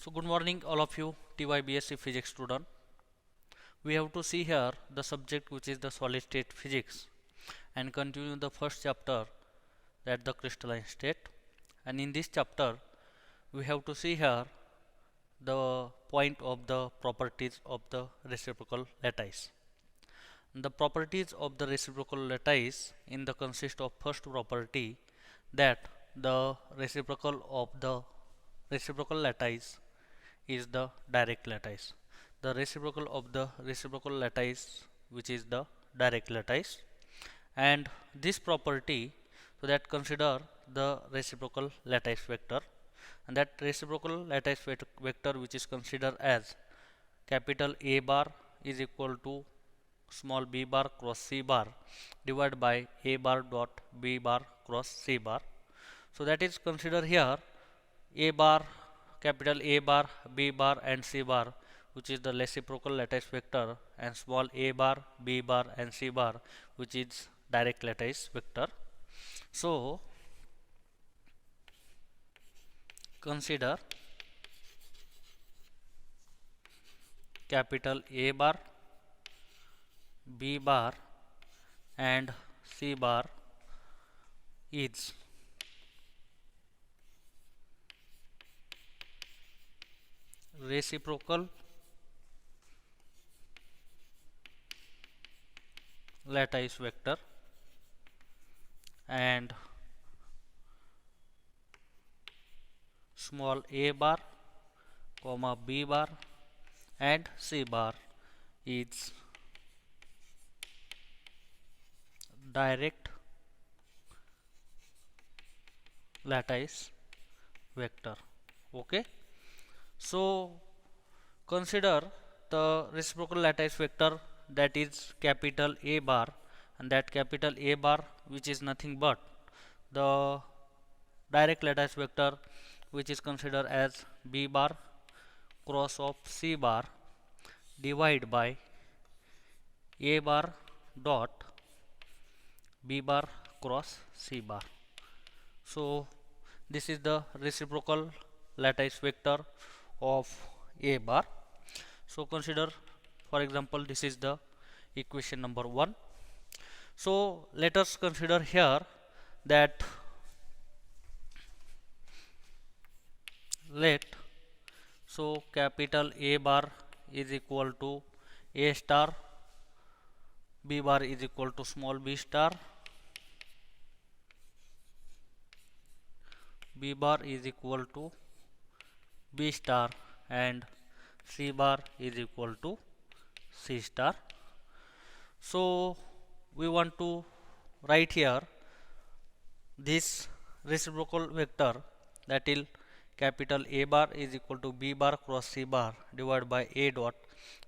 So good morning all of you TYBSc physics student. We have to see here the subject which is the solid state physics and continue the first chapter, that the crystalline state. And in this chapter we have to see here the point of the properties of the reciprocal lattice. The properties of the reciprocal lattice in the consist of first property, that the reciprocal lattice is the direct lattice. The reciprocal of the reciprocal lattice which is the direct lattice, and this property, so that consider the reciprocal lattice vector, and that reciprocal lattice vector which is considered as capital A bar is equal to small b bar cross c bar divided by a bar dot b bar cross c bar. So that is considered here a bar, capital A bar, B bar and C bar, which is the reciprocal lattice vector, and small a bar, B bar and C bar, which is direct lattice vector. So consider capital A bar, B bar and C bar is reciprocal lattice vector, and small a bar comma b bar and c bar is direct lattice vector. Okay, so consider the reciprocal lattice vector, that is capital A bar, and that capital A bar which is nothing but the direct lattice vector which is considered as B bar cross of C bar divided by A bar dot B bar cross C bar. So this is the reciprocal lattice vector of A bar. So consider, for example, this is the equation number 1. So let us consider here that capital A bar is equal to A star, B bar is equal to small b star, B bar is equal to B star, and C bar is equal to C star. So we want to write here this reciprocal vector, that is capital A bar is equal to B bar cross C bar divided by A dot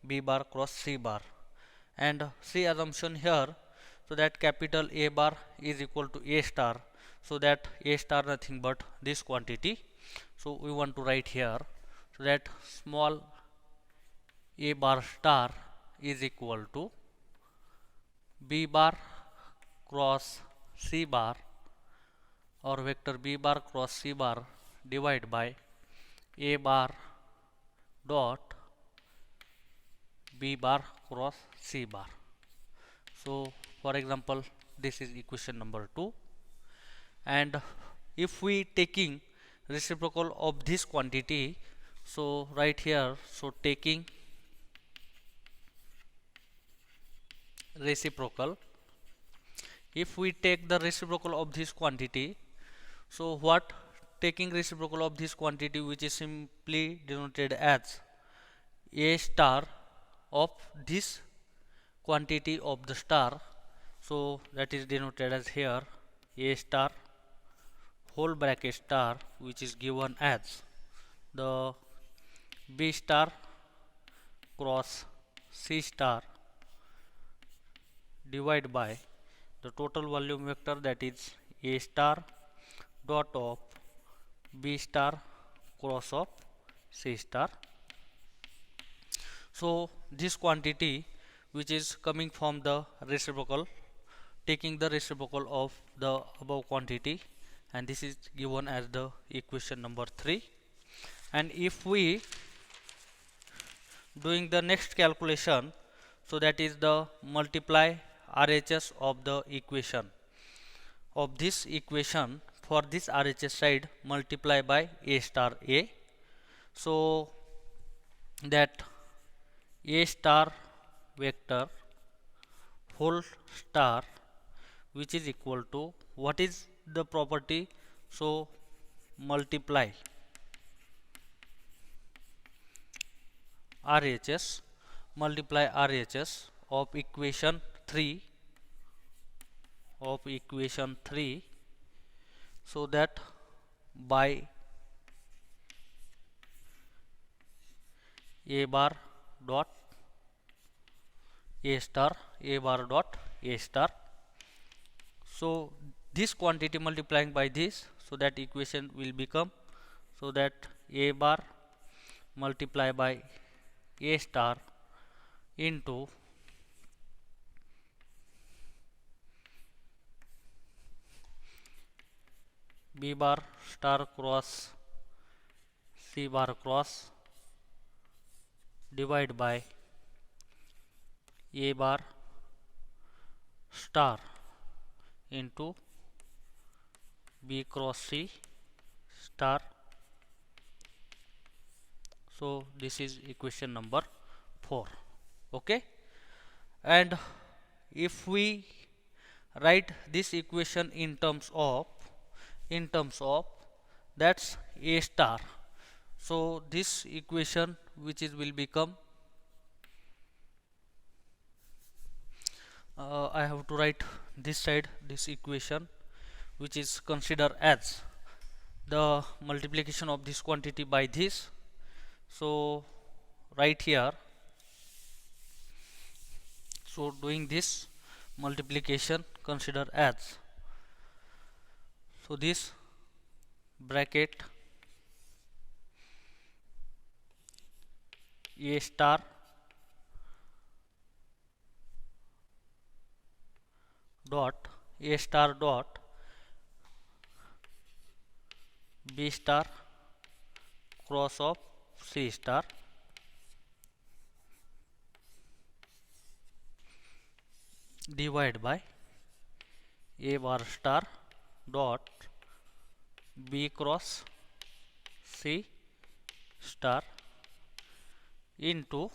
B bar cross C bar, and see assumption here, so that capital A bar is equal to A star, so that A star nothing but this quantity. So we want to write here, so that small A bar star is equal to B bar cross C bar, or vector B bar cross C bar divided by A bar dot B bar cross C bar. So for example, this is equation number 2, and if we taking reciprocal of this quantity, so right here, so taking reciprocal, if we take the reciprocal of this quantity, so what, taking reciprocal of this quantity which is simply denoted as A star of this quantity of the star, so that is denoted as here A star whole bracket star, which is given as the B star cross C star divided by the total volume vector, that is A star dot of B star cross of C star. So this quantity which is coming from the reciprocal, taking the reciprocal of the above quantity, and this is given as the equation number 3. And if we doing the next calculation, so that is the multiply RHS of the equation of this equation. For this RHS side, multiply by A star A, so that A star vector whole star, which is equal to, what is the property, so multiply RHS, multiply RHS of equation 3, so that by A bar dot A star, A bar dot A star. So this quantity multiplying by this, so that equation will become, so that A bar multiply by A star into B bar star cross C bar cross divide by A bar star into B cross C star. So this is equation number 4. Okay, and if we write this equation in terms of that's A star, so this equation which is will become, I have to write this side this equation, which is considered as the multiplication of this quantity by this. So right here, so doing this multiplication consider as, so this bracket A star dot B star cross of C star divide by A bar star dot B cross C star into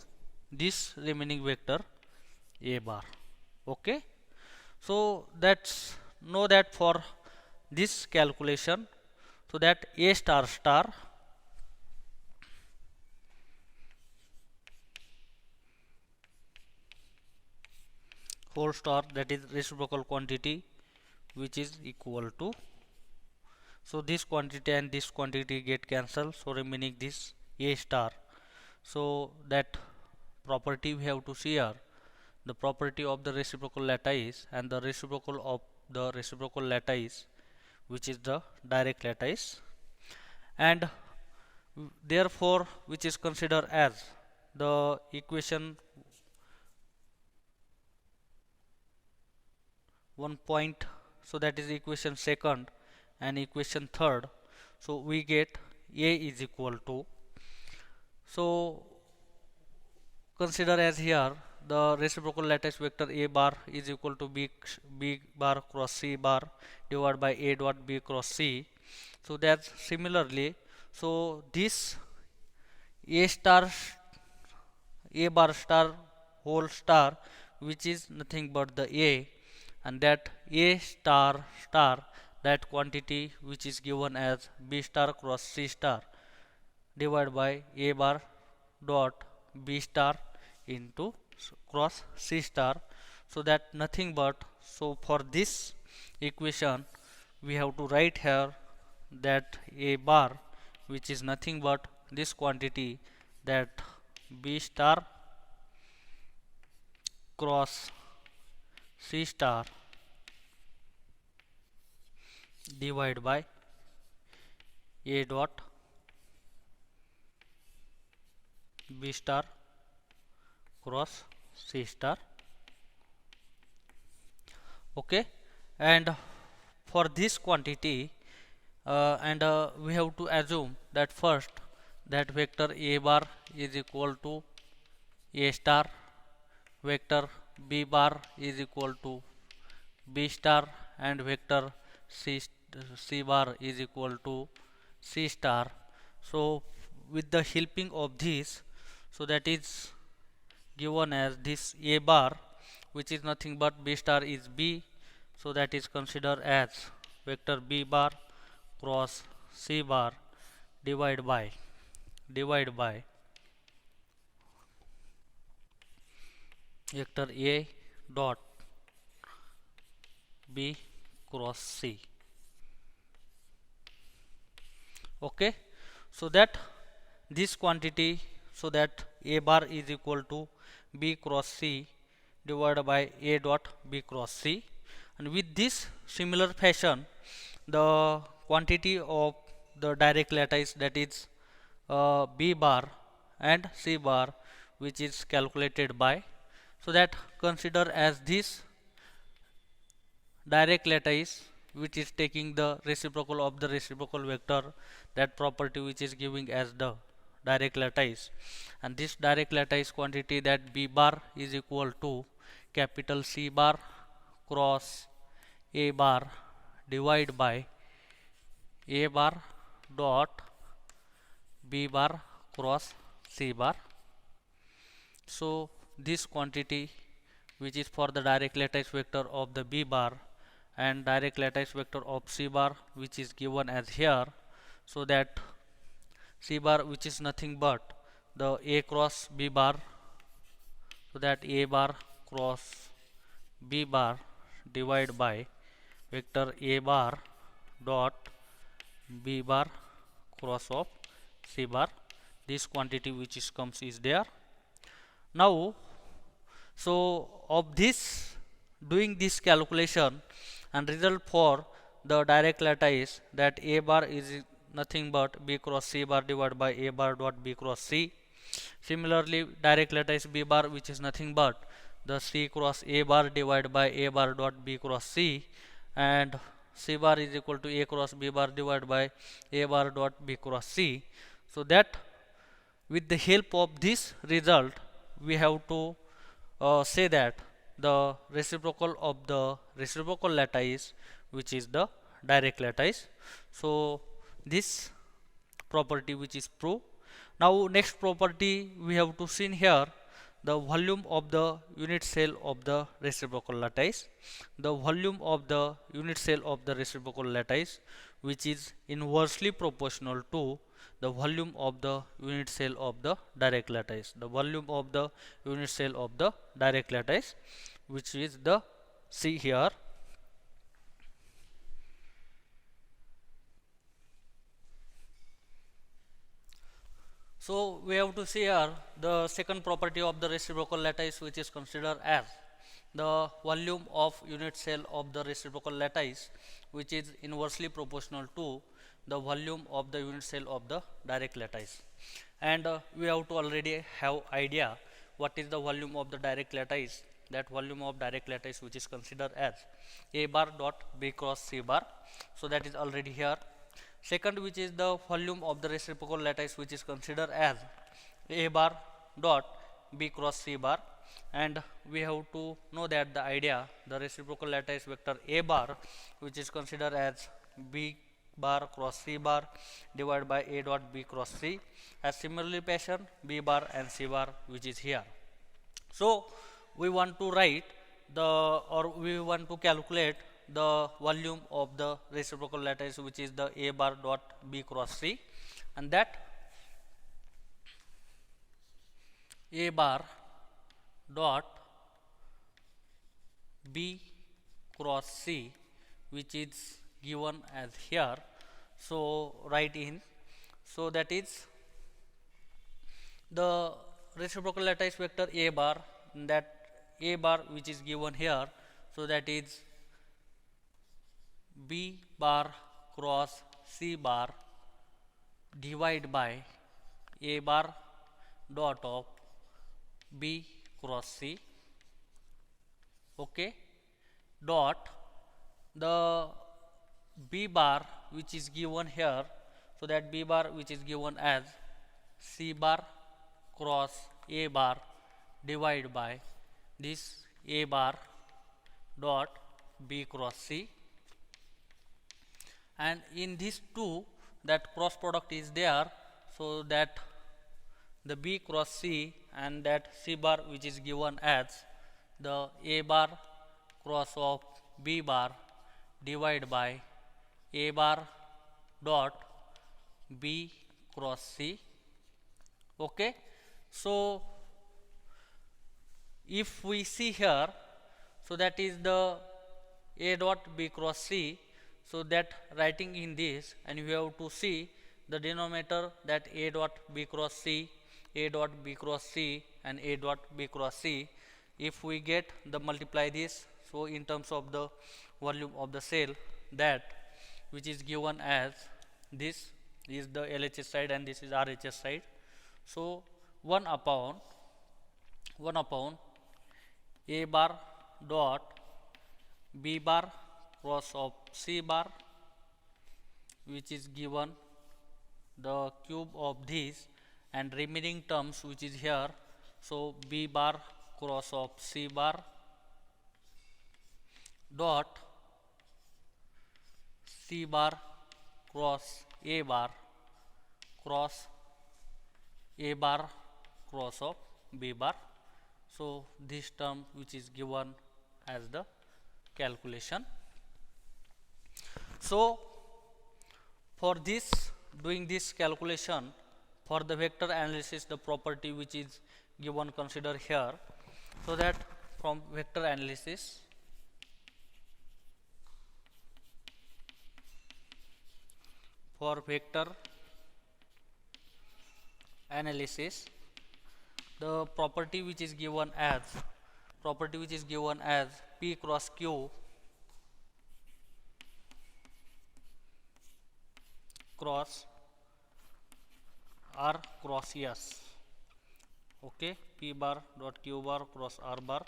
this remaining vector A bar. Okay, so that's know that for this calculation, so that A star star whole star, that is reciprocal quantity, which is equal to, so this quantity and this quantity get cancelled, so remaining this A star. So that property we have to see here, the property of the reciprocal lattice and the reciprocal of the reciprocal lattice, which is the direct lattice, and therefore which is considered as the equation 1 point, so that is equation second and equation third. So we get A is equal to, so consider as here the reciprocal lattice vector A bar is equal to B bar cross C bar divided by A dot B cross C. So that's similarly, so this A star A bar star whole star, which is nothing but the A, and that A star star, that quantity which is given as B star cross C star divided by A bar dot B star into cross C star, so that nothing but, so for this equation we have to write here that A bar, which is nothing but this quantity, that B star cross C star divided by A dot B star cross C star. Okay, and for this quantity, and we have to assume that first that vector A bar is equal to A star, vector B bar is equal to B star, and vector C bar is equal to C star. So with the helping of this, so that is given as this A bar, which is nothing but B star is B, so that is considered as vector B bar cross C bar divide by vector A dot B cross C. Okay, so that this quantity, so that A bar is equal to B cross C divided by A dot B cross C, and with this similar fashion the quantity of the direct lattice, that is B bar and C bar, which is calculated by, so that consider as this direct lattice which is taking the reciprocal of the reciprocal vector, that property which is giving as the direct lattice, and this direct lattice quantity, that B bar is equal to capital C bar cross A bar divide by A bar dot B bar cross C bar. So this quantity which is for the direct lattice vector of the B bar and direct lattice vector of C bar, which is given as here, so that C bar, which is nothing but the A cross B bar, so that A bar cross B bar divide by vector A bar dot B bar cross of C bar. This quantity which is comes is there. Now, so of this, doing this calculation and result for the direct lattice, that A bar is nothing but B cross C bar divided by A bar dot B cross C. Similarly, direct lattice B bar, which is nothing but the C cross A bar divided by A bar dot B cross C, and C bar is equal to A cross B bar divided by A bar dot B cross C. So that with the help of this result, we have to say that the reciprocal of the reciprocal lattice, which is the direct lattice. So this property which is proved. Now next property we have to see here, the volume of the unit cell of the reciprocal lattice. The volume of the unit cell of the reciprocal lattice, which is inversely proportional to the volume of the unit cell of the direct lattice. The volume of the unit cell of the direct lattice, which is the C here. So we have to see here the second property of the reciprocal lattice, which is considered as the volume of unit cell of the reciprocal lattice, which is inversely proportional to the volume of the unit cell of the direct lattice. And we have to already have idea what is the volume of the direct lattice. That volume of direct lattice, which is considered as A bar dot B cross C bar. So that is already here. Second, which is the volume of the reciprocal lattice, which is considered as A bar dot B cross C bar, and we have to know that the idea, the reciprocal lattice vector A bar, which is considered as B bar cross C bar divided by A dot B cross C, as similarly fashion B bar and C bar, which is here. So we want to write the, or we want to calculate the volume of the reciprocal lattice, which is the A bar dot B cross C, and that A bar dot B cross C, which is given as here. So write in, so that is the reciprocal lattice vector A bar, that A bar which is given here, so that is B bar cross C bar divide by A bar dot of B cross C, okay, dot the B bar which is given here, so that B bar which is given as C bar cross A bar divided by this A bar dot B cross C, and in these two that cross product is there, so that the B cross C and that C bar which is given as the A bar cross of B bar divided by A bar dot B cross C. Okay, so if we see here, so that is the A dot B cross C, so that writing in this, and we have to see the denominator, that A dot B cross C, A dot B cross C and A dot B cross C. If we get the multiply this, so in terms of the volume of the cell, that which is given as this is the LHS side and this is RHS side. So 1 upon A bar dot B bar cross of C bar, which is given the cube of this, and remaining terms which is here, so B bar cross of C bar dot C bar cross A bar cross A bar cross of B bar. So this term which is given as the calculation. So for this, doing this calculation, for the vector analysis, the property which is given, consider here, so that from vector analysis, for vector analysis, the property which is given as P cross Q cross R cross S. Okay, P bar dot Q bar cross R bar.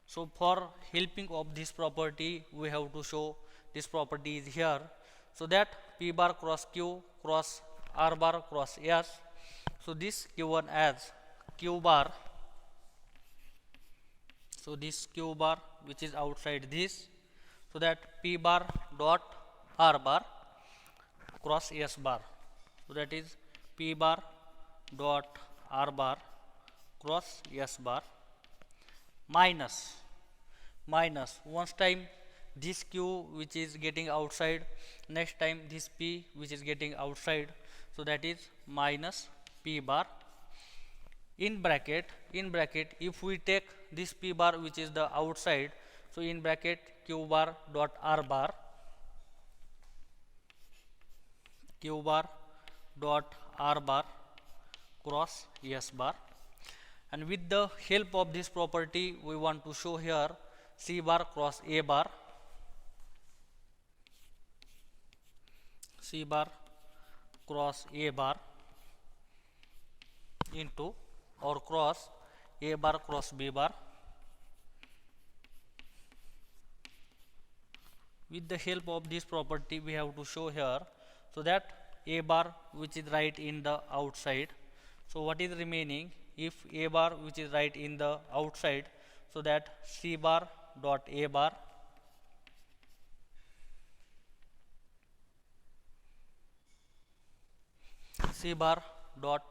So for helping of this property, we have to show this property is here, so that P bar cross Q cross R bar cross S. So this given as Q bar, so this Q bar which is outside this, so that P bar dot R bar cross S bar, so that is P bar dot R bar cross S bar, minus once time this Q which is getting outside, next time this P which is getting outside, so that is minus P bar. In bracket, if we take this P bar which is the outside, so in bracket Q bar dot R bar, Q bar dot R bar cross S bar, and with the help of this property, we want to show here C bar cross A bar, C bar cross A bar into or cross A bar cross B bar. With the help of this property, we have to show here, so that A bar which is right in the outside, so what is remaining, if A bar which is right in the outside, so that C bar dot A bar C bar dot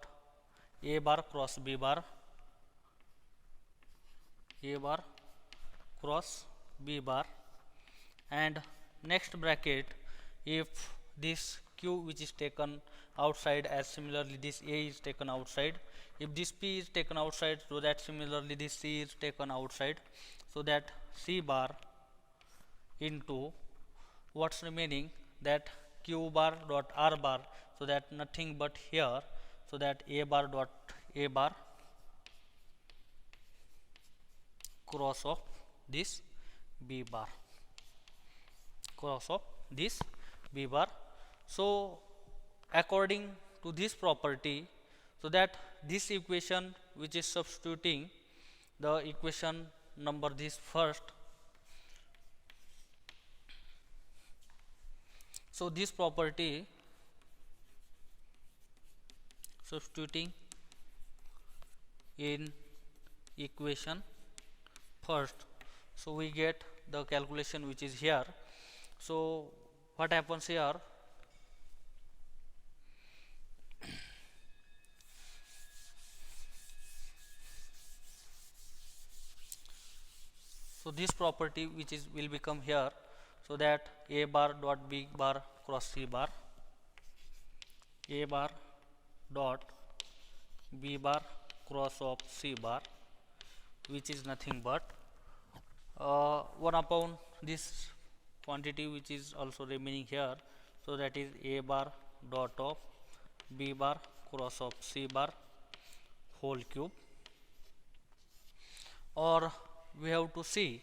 A bar cross B bar, A bar cross B bar, and next bracket, if this Q which is taken outside, as similarly this A is taken outside, if this P is taken outside, so that similarly this C is taken outside, so that C bar into what's remaining, that Q bar dot R bar, so that nothing but here, so that A bar dot A bar cross of this B bar, cross of this B bar. So according to this property, so that this equation which is substituting the equation number this first, so this property substituting in equation first, so we get the calculation which is here. So what happens here, so this property which is will become here, so that a bar dot b bar cross c bar, a bar dot b bar cross of c bar, which is nothing but 1 upon this quantity which is also remaining here, so that is a bar dot of b bar cross of c bar whole cube. Or we have to see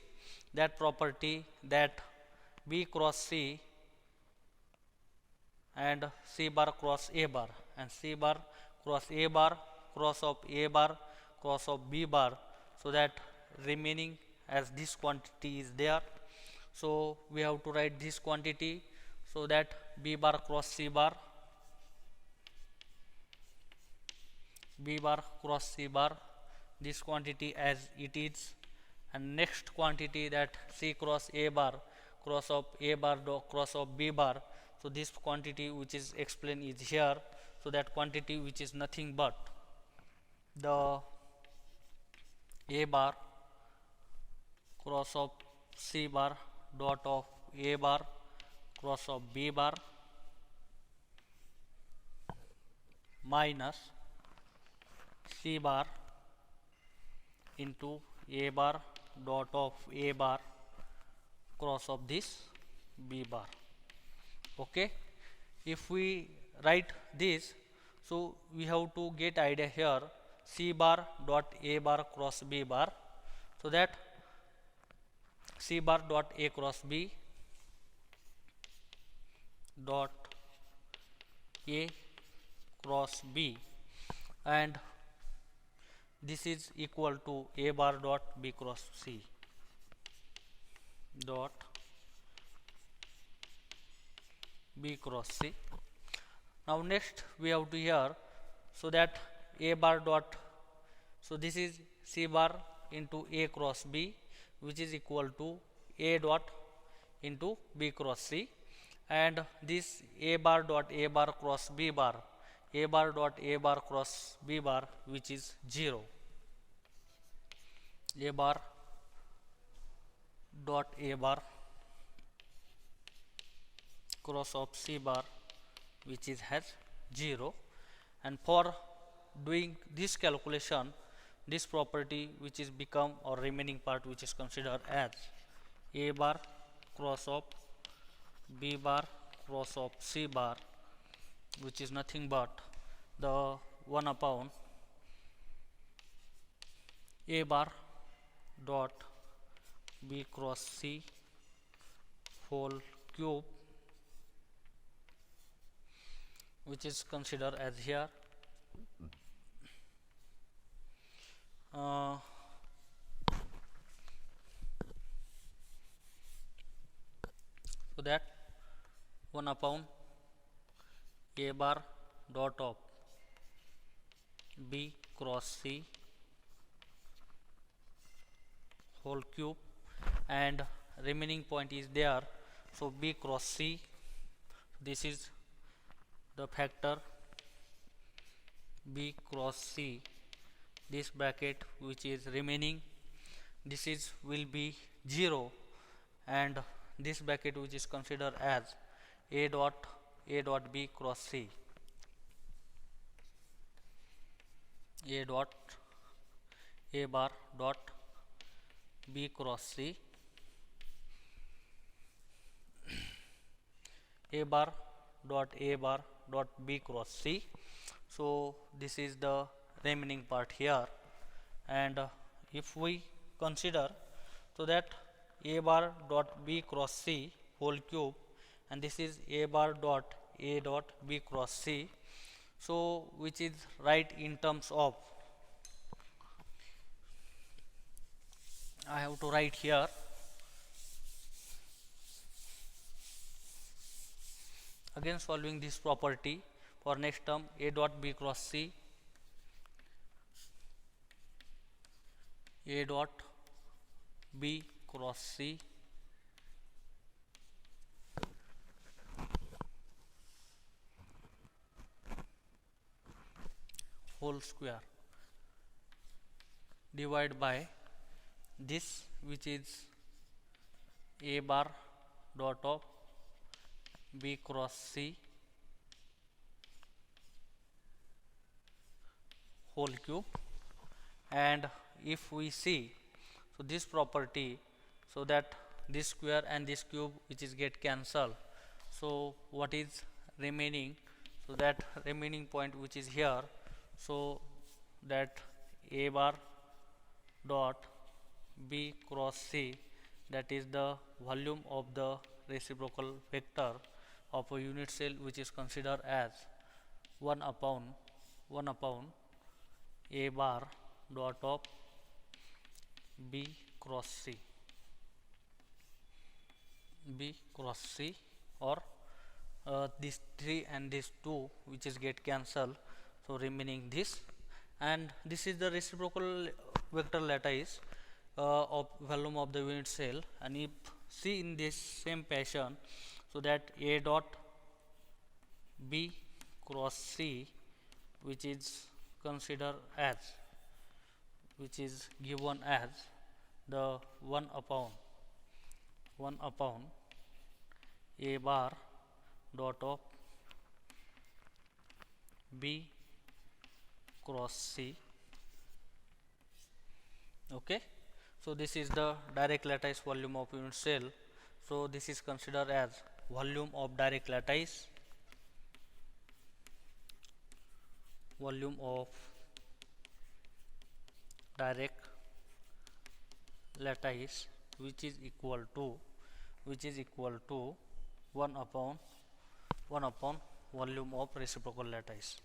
that property that b cross c and c bar cross a bar and c bar cross a bar cross of a bar cross of b bar, so that remaining as this quantity is there, so we have to write this quantity, so that b bar cross c bar, b bar cross c bar, this quantity as it is, and next quantity that c cross a bar cross of a bar cross of b bar, so this quantity which is explained is here, so that quantity which is nothing but the a bar cross of c bar dot of a bar cross of b bar minus c bar into a bar dot of a bar cross of this b bar. Okay, if we write this, so we have to get idea here, c bar dot a bar cross b bar, so that c bar dot a cross b dot a cross b, and this is equal to a bar dot b cross c dot b cross c. Now next we have to here, so that a bar dot, so this is c bar into a cross b, which is equal to a dot into b cross c, and this a bar dot a bar cross b bar, a bar dot a bar cross b bar, which is 0, a bar dot a bar cross of c bar, which is has 0, and for doing this calculation, this property which is become or remaining part which is considered as a bar cross of b bar cross of c bar, which is nothing but the 1 upon a bar dot b cross c whole cube, which is considered as here so that 1 upon a bar dot of b cross c whole cube, and remaining point is there, so b cross c, this is the factor b cross c, this bracket which is remaining, this is will be 0, and this bracket which is considered as a dot b cross c, a dot a bar dot b cross c, a bar dot b cross c. So this is the remaining part here, and if we consider, so that a bar dot b cross c whole cube, and this is a bar dot b cross c, so which is right in terms of, I have to write here, again solving this property for next term A dot B cross C, A dot B cross C whole square divided by this, which is A bar dot of B cross C whole cube. And if we see, so this property, so that this square and this cube which is get cancelled, so what is remaining, so that remaining point which is here, so that A bar dot B cross C, that is the volume of the reciprocal vector of a unit cell, which is considered as 1 upon A bar dot of B cross C, or this 3 and this 2 which is get cancelled, so remaining this, and this is the reciprocal vector lattice of volume of the unit cell. And if see in this same fashion, so that A dot B cross C, which is considered as, which is given as the 1 upon A bar dot of B cross C. Okay, so this is the direct lattice volume of unit cell. So this is considered as volume of direct lattice, which is equal to 1 upon volume of reciprocal lattice.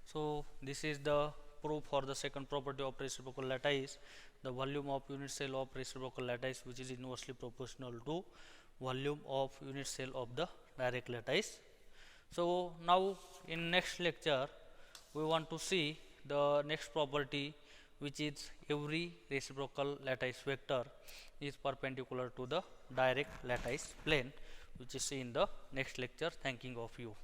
So this is the proof for the second property of reciprocal lattice. The volume of unit cell of reciprocal lattice, which is inversely proportional to volume of unit cell of the direct lattice. So now in next lecture we want to see the next property, which is every reciprocal lattice vector is perpendicular to the direct lattice plane, which is in the next lecture. Thanking of you.